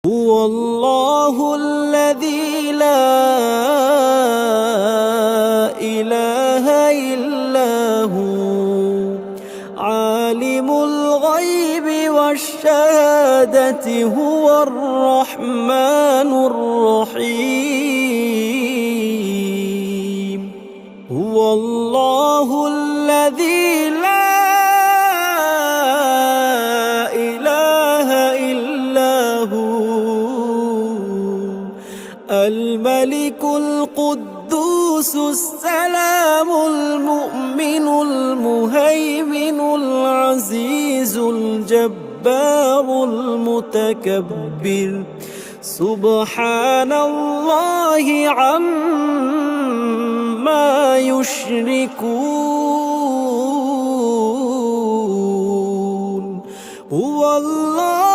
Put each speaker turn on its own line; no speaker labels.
هو الله الذي لا إله إلا هو عالم الغيب والشهادة هو الرحمن الرحيم هو الله الذي لا إله إلا هو الملك القدوس السلام المؤمن المهيمن العزيز الجبار المتكبر سبحان الله عما يشركون هو الله